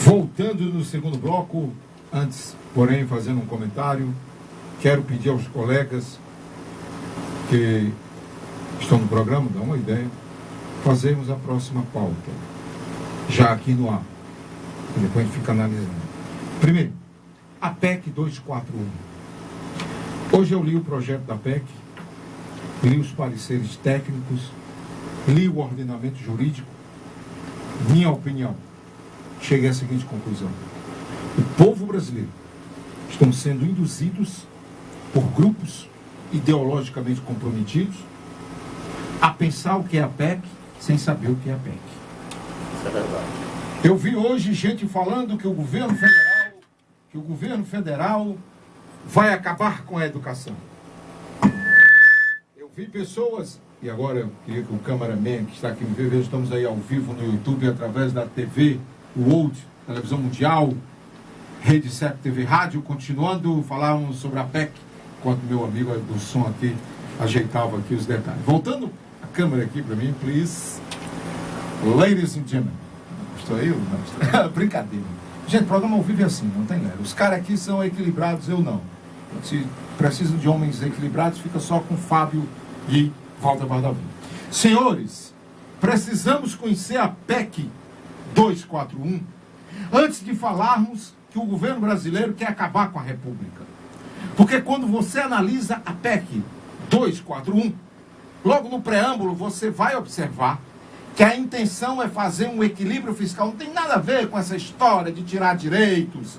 Voltando no segundo bloco, antes, porém, fazendo um comentário, quero pedir aos colegas que estão no programa, dá uma ideia, fazermos a próxima pauta, já aqui no ar. E depois a gente fica analisando. Primeiro, a PEC 241. Hoje eu li o projeto da PEC, li os pareceres técnicos, li o ordenamento jurídico. Minha opinião, cheguei à seguinte conclusão: o povo brasileiro estão sendo induzidos por grupos ideologicamente comprometidos a pensar o que é a PEC sem saber o que é a PEC. Isso é verdade. Eu vi hoje gente falando que o governo federal vai acabar com a educação. Eu vi pessoas, e agora eu queria que o cameraman que está aqui me ver, estamos aí ao vivo no YouTube através da TV World, Televisão Mundial, Rede CEP TV Rádio, continuando falávamos sobre a PEC, enquanto meu amigo do som aqui ajeitava aqui os detalhes. Voltando a câmera aqui para mim, please. Ladies and gentlemen. Estou aí? Não, brincadeira. Gente, o programa ao vivo é assim, não tem lero. Os caras aqui são equilibrados, eu não. Se precisam de homens equilibrados, fica só com Fábio e Walter Bardaville. Senhores, precisamos conhecer a PEC 241 antes de falarmos que o governo brasileiro quer acabar com a República. Porque quando você analisa a PEC 241, logo no preâmbulo você vai observar que a intenção é fazer um equilíbrio fiscal. Não tem nada a ver com essa história de tirar direitos,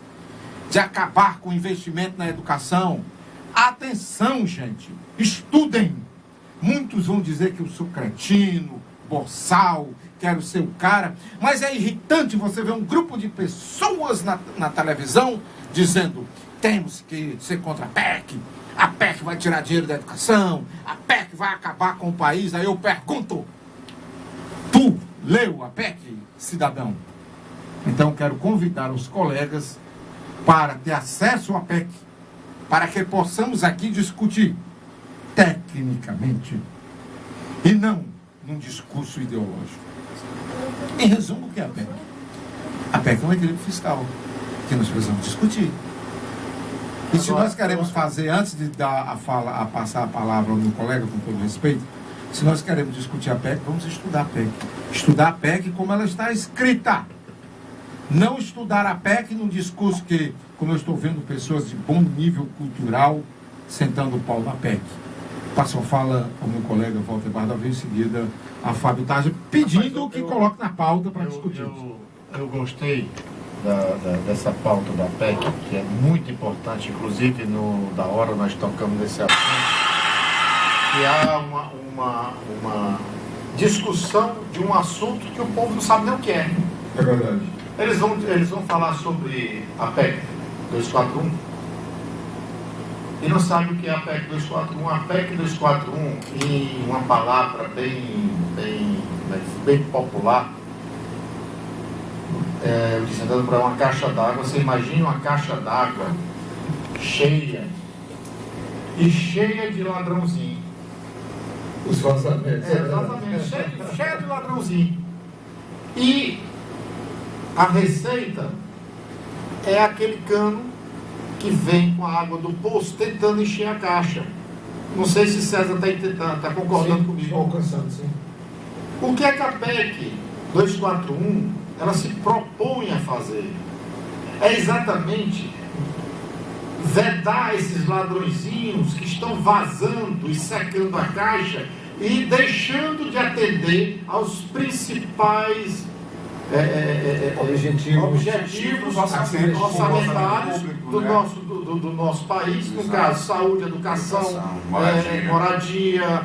de acabar com o investimento na educação. Atenção, gente, estudem. Muitos vão dizer que eu sou cretino, boçal, quero ser o cara, mas é irritante você ver um grupo de pessoas na televisão dizendo: temos que ser contra a PEC vai tirar dinheiro da educação, a PEC vai acabar com o país. Aí eu pergunto: tu leu a PEC, cidadão? Então quero convidar os colegas para ter acesso à PEC, para que possamos aqui discutir tecnicamente e não num discurso ideológico. Em resumo, o que é a PEC? A PEC é um equilíbrio fiscal que nós precisamos discutir. E se nós queremos fazer, antes de passar a palavra ao meu colega, com todo respeito, se nós queremos discutir a PEC, vamos estudar a PEC. Estudar a PEC como ela está escrita. Não estudar a PEC num discurso que, como eu estou vendo pessoas de bom nível cultural sentando o pau na PEC. Passo a fala ao meu colega Walter Bardaville, em seguida a Fábio Tarja, pedindo que coloque na pauta para discutir. Eu gostei dessa pauta da PEC, que é muito importante, inclusive da hora nós tocamos nesse assunto, que há uma discussão de um assunto que o povo não sabe nem o que é. É verdade. Eles vão falar sobre a PEC 241 e não sabem o que é a PEC 241. A PEC 241, em uma palavra bem popular, dizendo para uma caixa d'água. Você imagina uma caixa d'água cheia de ladrãozinho. Os vazamentos. Exatamente, cheia de ladrãozinho. E a receita é aquele cano que vem com a água do poço tentando encher a caixa. Não sei se César está concordando comigo. Estou alcançando, sim. O que é que a PEC 241 ela se propõe a fazer? É exatamente vedar esses ladrõezinhos que estão vazando e secando a caixa e deixando de atender aos principais objetivos orçamentários do nosso país, no caso, saúde, educação, moradia,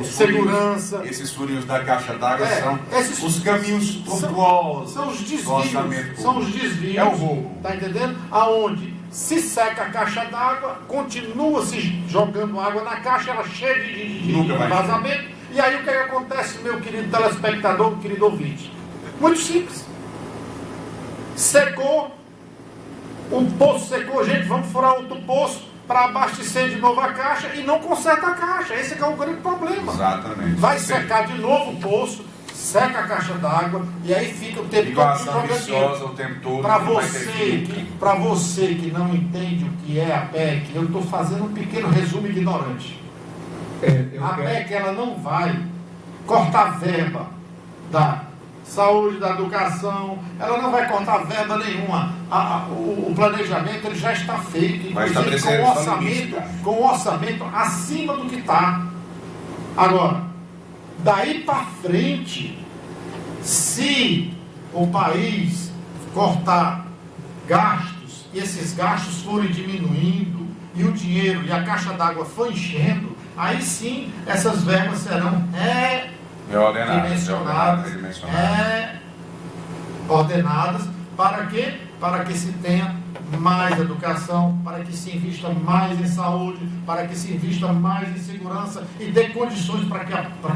segurança. Esses furinhos da caixa d'água são os caminhos tortuosos. São os desvios. São os desvios. É o roubo. Está entendendo? Aonde se seca a caixa d'água, continua se jogando água na caixa, ela cheia de vazamento. E aí o que acontece, meu querido telespectador, meu querido ouvinte? Muito simples. Secou, o poço secou, gente, vamos furar outro poço para abastecer de novo a caixa e não conserta a caixa. Esse é o grande problema. Exatamente. Vai secar de novo o poço, seca a caixa d'água e aí fica o tempo todo jogando. O tempo todo. Para você que não entende o que é a PEC, eu estou fazendo um pequeno resumo ignorante. A PEC ela não vai cortar verba da saúde, da educação, ela não vai cortar verba nenhuma. O planejamento ele já está feito, inclusive com um orçamento acima do que está. Agora, daí para frente, se o país cortar gastos e esses gastos forem diminuindo e o dinheiro e a caixa d'água for enchendo, aí sim essas verbas serão ordenadas. Para quê? Para que se tenha mais educação, para que se invista mais em saúde, para que se invista mais em segurança e dê condições para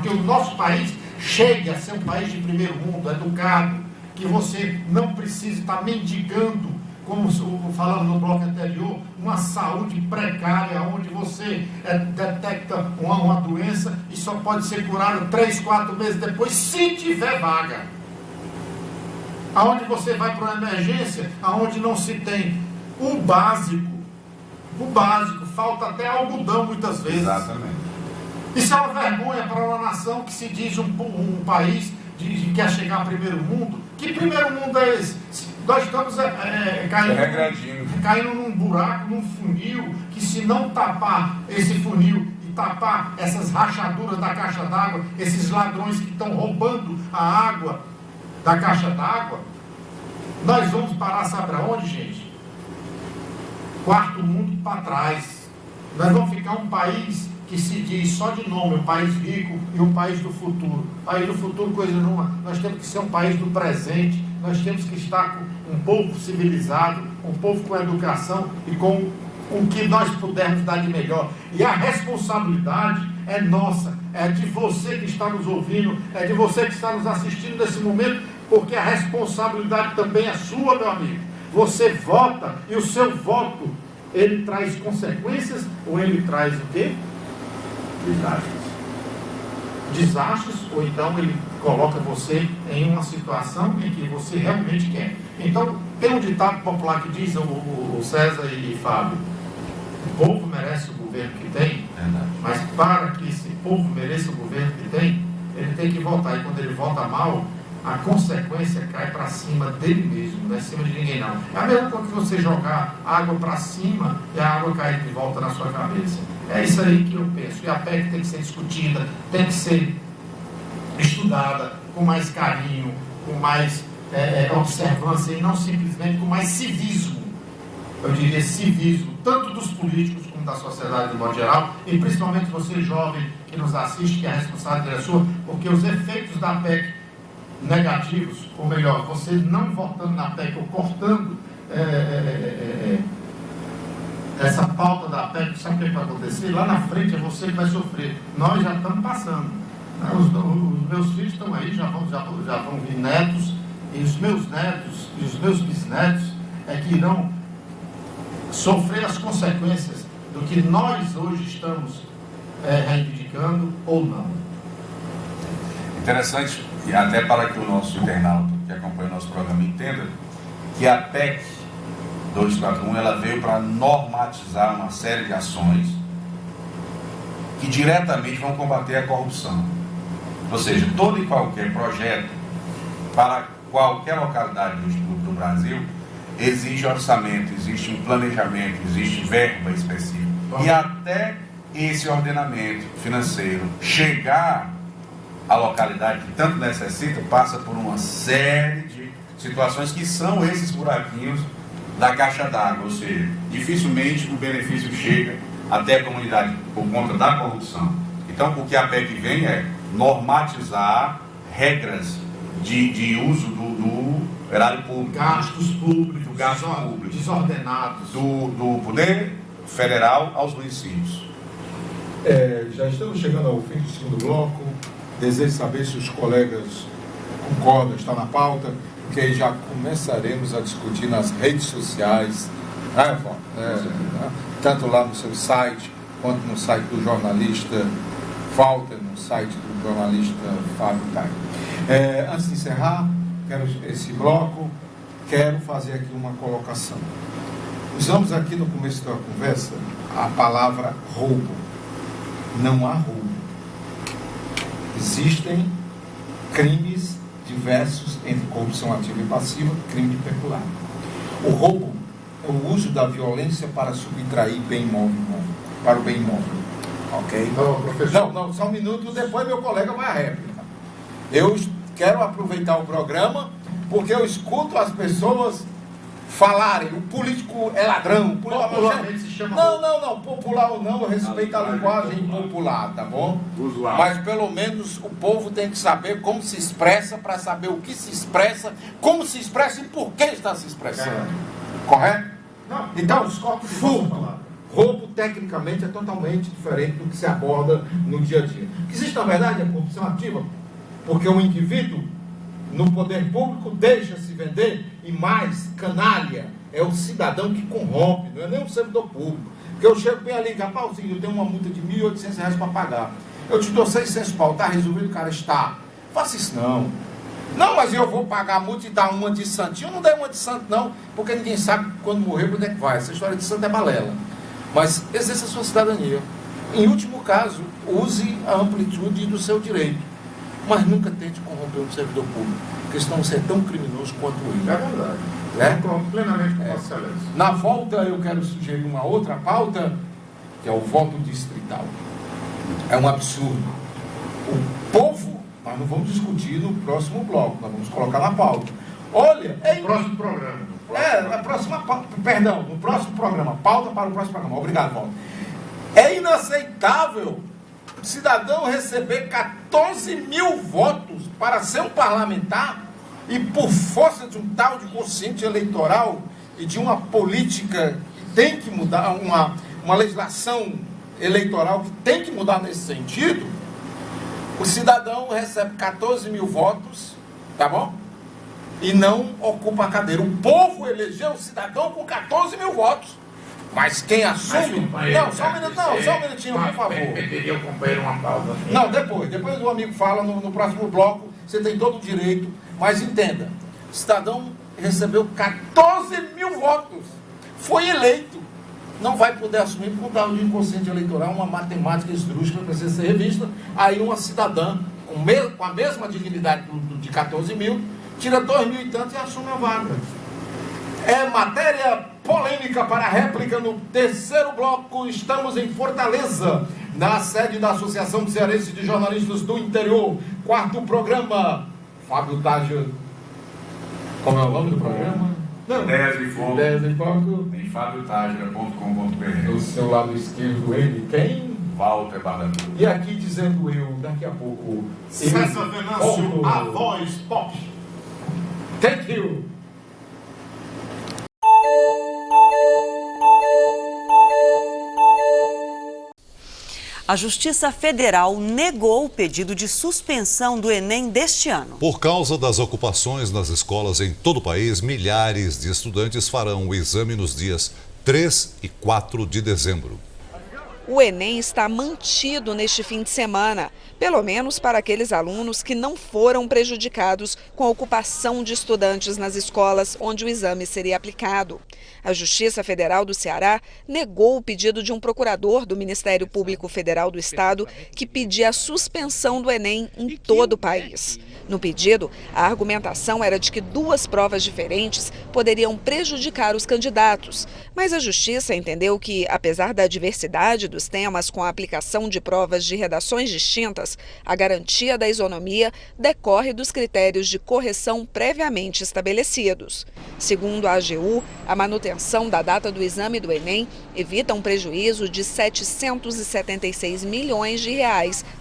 que o nosso país chegue a ser um país de primeiro mundo, educado, que você não precise estar mendigando, como falamos no bloco anterior, uma saúde precária, onde você detecta uma doença e só pode ser curada 3, 4 meses depois, se tiver vaga. Aonde você vai para uma emergência, aonde não se tem o básico, falta até algodão muitas vezes. Exatamente. Isso é uma vergonha para uma nação que se diz um país que quer chegar ao primeiro mundo. Que primeiro mundo é esse? Nós estamos caindo num buraco, num funil, que se não tapar esse funil e tapar essas rachaduras da caixa d'água, esses ladrões que estão roubando a água da caixa d'água, nós vamos parar, sabe para onde, gente? Quarto mundo para trás. Nós vamos ficar um país que se diz só de nome, um país rico e um país do futuro. País do futuro, coisa nenhuma. Nós temos que ser um país do presente. Nós temos que estar com um povo civilizado, um povo com educação e com o que nós pudermos dar de melhor. E a responsabilidade é nossa, é de você que está nos ouvindo, é de você que está nos assistindo nesse momento, porque a responsabilidade também é sua, meu amigo. Você vota e o seu voto, ele traz consequências ou ele traz o quê? Desastres, ou então ele coloca você em uma situação em que você realmente quer. Então, tem um ditado popular que diz, o César e Fábio, o povo merece o governo que tem, mas para que esse povo mereça o governo que tem, ele tem que votar, e quando ele vota mal, a consequência cai para cima dele mesmo, não é cima de ninguém não. É a mesma coisa que você jogar água para cima e a água cair de volta na sua cabeça. É isso aí que eu penso. E a PEC tem que ser discutida, tem que ser estudada com mais carinho, com mais observância e não simplesmente com mais civismo. Eu diria civismo, tanto dos políticos como da sociedade de modo geral, e principalmente você jovem que nos assiste, que a responsabilidade é sua, porque os efeitos da PEC negativos, ou melhor, você não votando na PEC ou cortando essa pauta da PEC, sabe o que vai acontecer? Lá na frente é você que vai sofrer. Nós já estamos passando. Os meus filhos estão aí, já vão vir netos, e os meus netos e os meus bisnetos que irão sofrer as consequências do que nós hoje estamos reivindicando ou não. Interessante, e até para que o nosso internauta que acompanha o nosso programa entenda, que a PEC 241 ela veio para normatizar uma série de ações que diretamente vão combater a corrupção. Ou seja, todo e qualquer projeto para qualquer localidade do Brasil exige orçamento, existe um planejamento, existe verba específica. E até esse ordenamento financeiro chegar à localidade que tanto necessita, passa por uma série de situações que são esses buraquinhos da caixa d'água, ou seja, dificilmente o benefício chega até a comunidade por conta da corrupção. Então, o que a PEC vem é normatizar regras de uso do erário público, gastos públicos, desordenados, do poder federal aos municípios. Já estamos chegando ao fim do segundo bloco. Desejo saber se os colegas concordam, está na pauta, porque aí já começaremos a discutir nas redes sociais, tanto lá no seu site, quanto no site do jornalista Walter, no site do jornalista Fábio Caio. Antes de encerrar, esse bloco, quero fazer aqui uma colocação. Usamos aqui no começo da conversa a palavra roubo. Não há roubo. Existem crimes diversos entre corrupção ativa e passiva, crime de peculato. O roubo é o uso da violência para subtrair bem imóvel, para o bem imóvel. Ok? Não, só um minuto, depois meu colega vai à réplica. Eu quero aproveitar o programa porque eu escuto as pessoas falarem, o político é ladrão. Popularmente se chama... Não, popular ou não, eu respeito a linguagem popular, tá bom? Usual. Mas pelo menos o povo tem que saber como se expressa, para saber o que se expressa, como se expressa e por que está se expressando. Correto? Não, então, furto, roubo tecnicamente é totalmente diferente do que se aborda no dia a dia. O que existe na verdade é a corrupção ativa, porque o indivíduo no poder público deixa-se vender, e mais canalha é o cidadão que corrompe, não é nem o servidor público. Porque eu chego bem ali, rapaz, eu tenho uma multa de R$ 1.800 para pagar, eu te dou 600 pau, tá resolvido, o cara está. Faça isso não. Não, mas eu vou pagar a multa e dar uma de santinho. Eu não dei uma de santo não, porque ninguém sabe quando morrer para onde é que vai. Essa história de santo é balela. Mas exerça a sua cidadania. Em último caso, use a amplitude do seu direito. Mas nunca tente corromper um servidor público, porque senão você é tão criminoso quanto ele. É verdade. Concordo plenamente com Vossa Excelência. Na volta, eu quero sugerir uma outra pauta, que é o voto distrital. É um absurdo. O povo, nós não vamos discutir no próximo bloco, nós vamos colocar na pauta. Olha, no próximo programa. No próximo programa. Pauta para o próximo programa. Obrigado, Walter. É inaceitável o cidadão receber 14 mil votos para ser um parlamentar e por força de um tal de quociente eleitoral e de uma política que tem que mudar, uma legislação eleitoral que tem que mudar nesse sentido, o cidadão recebe 14 mil votos, tá bom? E não ocupa a cadeira. O povo elegeu o cidadão com 14 mil votos. Mas quem assume... Só um minutinho, por favor. Pediria o companheiro uma pausa. Não, depois o amigo fala no próximo bloco, você tem todo o direito, mas entenda, o cidadão recebeu 14 mil votos, foi eleito, não vai poder assumir por tal de inconsciente eleitoral, uma matemática esdrúxula que precisa ser revista. Aí uma cidadã com a mesma dignidade de 14 mil, tira 2 mil e tantos e assume a vaga. É matéria polêmica para a réplica no terceiro bloco. Estamos em Fortaleza, na sede da Associação Cearense de Jornalistas do Interior. Quarto programa. Fábio Tágio. Como é o nome do programa? Ideias de Foco. Em fabiotágio.com.br. Do seu lado esquerdo, ele, quem? Walter Barranco. E aqui dizendo eu, daqui a pouco. César Venâncio, a voz pop. Thank you. A Justiça Federal negou o pedido de suspensão do Enem deste ano. Por causa das ocupações nas escolas em todo o país, milhares de estudantes farão o exame nos dias 3 e 4 de dezembro. O Enem está mantido neste fim de semana, pelo menos para aqueles alunos que não foram prejudicados com a ocupação de estudantes nas escolas onde o exame seria aplicado. A Justiça Federal do Ceará negou o pedido de um procurador do Ministério Público Federal do Estado que pedia a suspensão do Enem em todo o país. No pedido, a argumentação era de que 2 provas diferentes poderiam prejudicar os candidatos, mas a Justiça entendeu que, apesar da diversidade dos temas com a aplicação de provas de redações distintas, a garantia da isonomia decorre dos critérios de correção previamente estabelecidos. Segundo a AGU, a manutenção da data do exame do Enem evita um prejuízo de R$ 776 milhões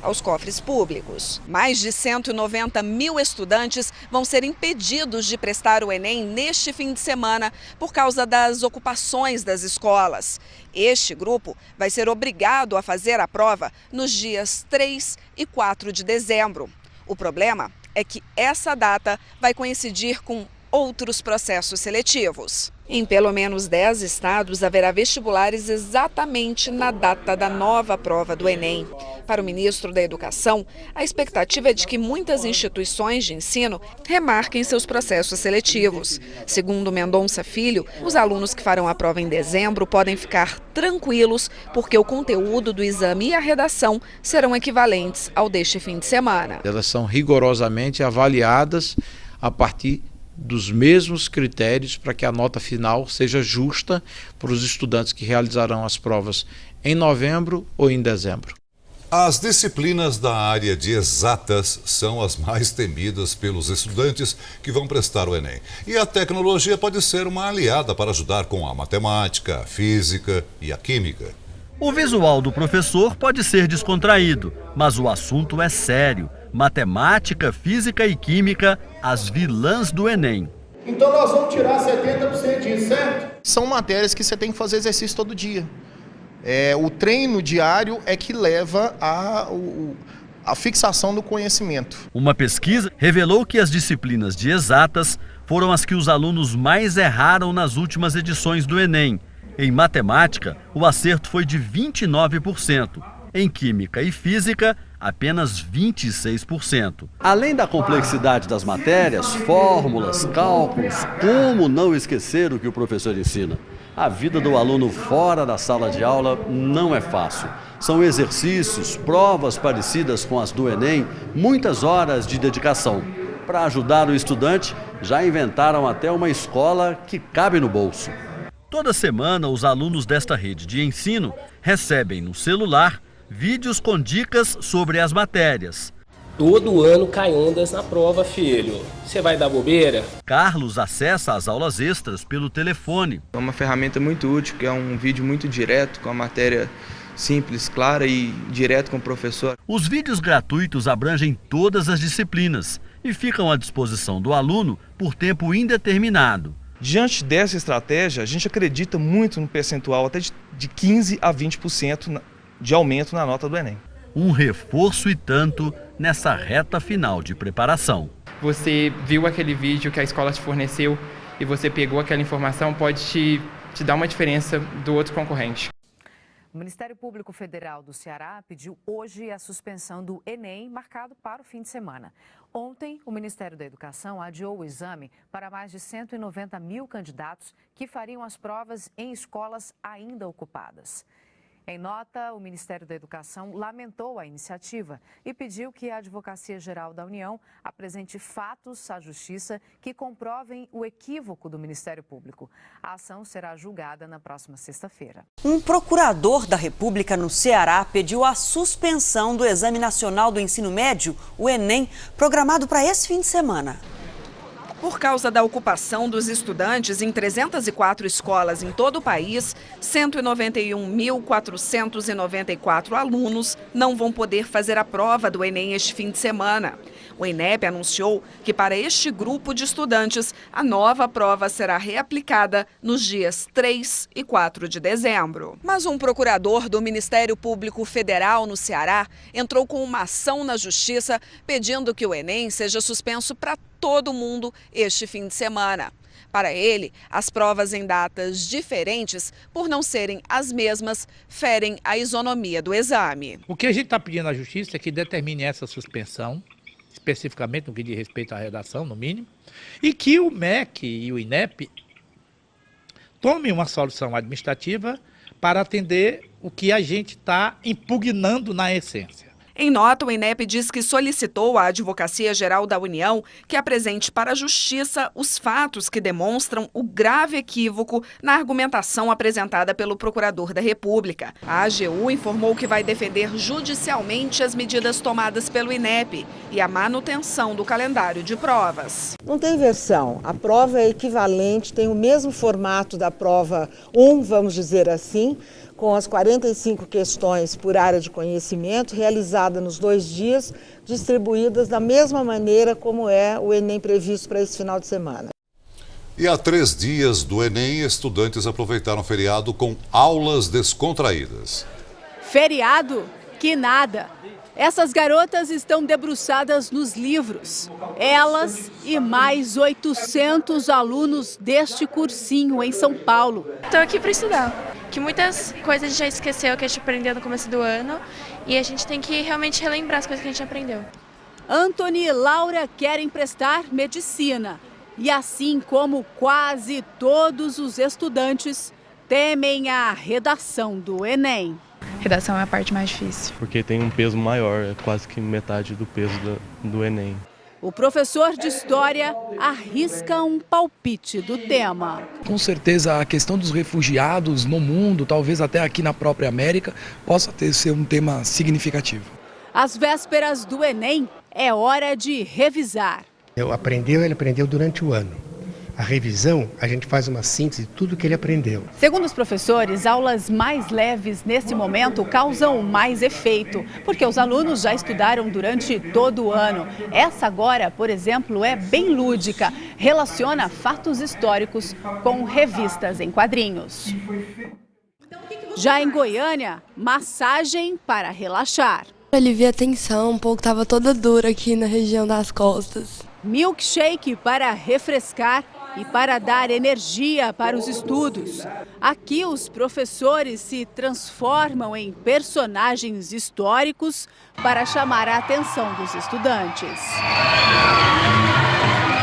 aos cofres públicos. Mais de 190 mil estudantes vão ser impedidos de prestar o Enem neste fim de semana por causa das ocupações das escolas. Este grupo vai ser obrigado a fazer a prova nos dias 3 e 4 de dezembro. O problema é que essa data vai coincidir com outros processos seletivos. Em pelo menos 10 estados, haverá vestibulares exatamente na data da nova prova do Enem. Para o ministro da Educação, a expectativa é de que muitas instituições de ensino remarquem seus processos seletivos. Segundo Mendonça Filho, os alunos que farão a prova em dezembro podem ficar tranquilos, porque o conteúdo do exame e a redação serão equivalentes ao deste fim de semana. Elas são rigorosamente avaliadas a partir dos mesmos critérios para que a nota final seja justa para os estudantes que realizarão as provas em novembro ou em dezembro. As disciplinas da área de exatas são as mais temidas pelos estudantes que vão prestar o Enem. E a tecnologia pode ser uma aliada para ajudar com a matemática, a física e a química. O visual do professor pode ser descontraído, mas o assunto é sério. Matemática, física e química, as vilãs do Enem. Então nós vamos tirar 70% disso, certo? São matérias que você tem que fazer exercício todo dia. O treino diário é que leva à fixação do conhecimento. Uma pesquisa revelou que as disciplinas de exatas foram as que os alunos mais erraram nas últimas edições do Enem. Em matemática, o acerto foi de 29%. Em química e física, apenas 26%. Além da complexidade das matérias, fórmulas, cálculos, como não esquecer o que o professor ensina? A vida do aluno fora da sala de aula não é fácil. São exercícios, provas parecidas com as do Enem, muitas horas de dedicação. Para ajudar o estudante, já inventaram até uma escola que cabe no bolso. Toda semana, os alunos desta rede de ensino recebem no celular vídeos com dicas sobre as matérias. Todo ano cai ondas na prova, filho. Você vai dar bobeira? Carlos acessa as aulas extras pelo telefone. É uma ferramenta muito útil, que é um vídeo muito direto, com a matéria simples, clara e direto com o professor. Os vídeos gratuitos abrangem todas as disciplinas e ficam à disposição do aluno por tempo indeterminado. Diante dessa estratégia, a gente acredita muito no percentual até de 15% a 20% de aumento na nota do Enem. Um reforço e tanto nessa reta final de preparação. Você viu aquele vídeo que a escola te forneceu e você pegou aquela informação, pode te dar uma diferença do outro concorrente. O Ministério Público Federal do Ceará pediu hoje a suspensão do Enem, marcado para o fim de semana. Ontem, o Ministério da Educação adiou o exame para mais de 190 mil candidatos que fariam as provas em escolas ainda ocupadas. Em nota, o Ministério da Educação lamentou a iniciativa e pediu que a Advocacia Geral da União apresente fatos à Justiça que comprovem o equívoco do Ministério Público. A ação será julgada na próxima sexta-feira. Um procurador da República no Ceará pediu a suspensão do Exame Nacional do Ensino Médio, o Enem, programado para esse fim de semana. Por causa da ocupação dos estudantes em 304 escolas em todo o país, 191.494 alunos não vão poder fazer a prova do Enem este fim de semana. O INEP anunciou que para este grupo de estudantes, a nova prova será reaplicada nos dias 3 e 4 de dezembro. Mas um procurador do Ministério Público Federal no Ceará entrou com uma ação na Justiça pedindo que o Enem seja suspenso para todo mundo este fim de semana. Para ele, as provas em datas diferentes, por não serem as mesmas, ferem a isonomia do exame. O que a gente está pedindo à Justiça é que determine essa suspensão, especificamente no que diz respeito à redação, no mínimo, e que o MEC e o INEP tomem uma solução administrativa para atender o que a gente está impugnando na essência. Em nota, o INEP diz que solicitou à Advocacia Geral da União que apresente para a Justiça os fatos que demonstram o grave equívoco na argumentação apresentada pelo Procurador da República. A AGU informou que vai defender judicialmente as medidas tomadas pelo INEP e a manutenção do calendário de provas. Não tem versão. A prova é equivalente, tem o mesmo formato da prova 1, vamos dizer assim, com as 45 questões por área de conhecimento, realizada nos 2 dias, distribuídas da mesma maneira como é o Enem previsto para esse final de semana. E há 3 dias do Enem, estudantes aproveitaram o feriado com aulas descontraídas. Feriado? Que nada! Essas garotas estão debruçadas nos livros. Elas e mais 800 alunos deste cursinho em São Paulo. Estou aqui para estudar, que muitas coisas a gente já esqueceu que a gente aprendeu no começo do ano e a gente tem que realmente relembrar as coisas que a gente aprendeu. Antony e Laura querem prestar medicina e, assim como quase todos os estudantes, temem a redação do Enem. Redação é a parte mais difícil. Porque tem um peso maior, é quase que metade do peso do Enem. O professor de História arrisca um palpite do tema. Com certeza a questão dos refugiados no mundo, talvez até aqui na própria América, possa ser um tema significativo. Às vésperas do Enem, é hora de revisar. Ele aprendeu durante o ano. A revisão, a gente faz uma síntese de tudo que ele aprendeu. Segundo os professores, aulas mais leves nesse momento causam mais efeito, porque os alunos já estudaram durante todo o ano. Essa agora, por exemplo, é bem lúdica, relaciona fatos históricos com revistas em quadrinhos. Já em Goiânia, massagem para relaxar. Alivia a tensão, um pouco estava toda dura aqui na região das costas. Milkshake para refrescar e para dar energia para os estudos. Aqui os professores se transformam em personagens históricos para chamar a atenção dos estudantes.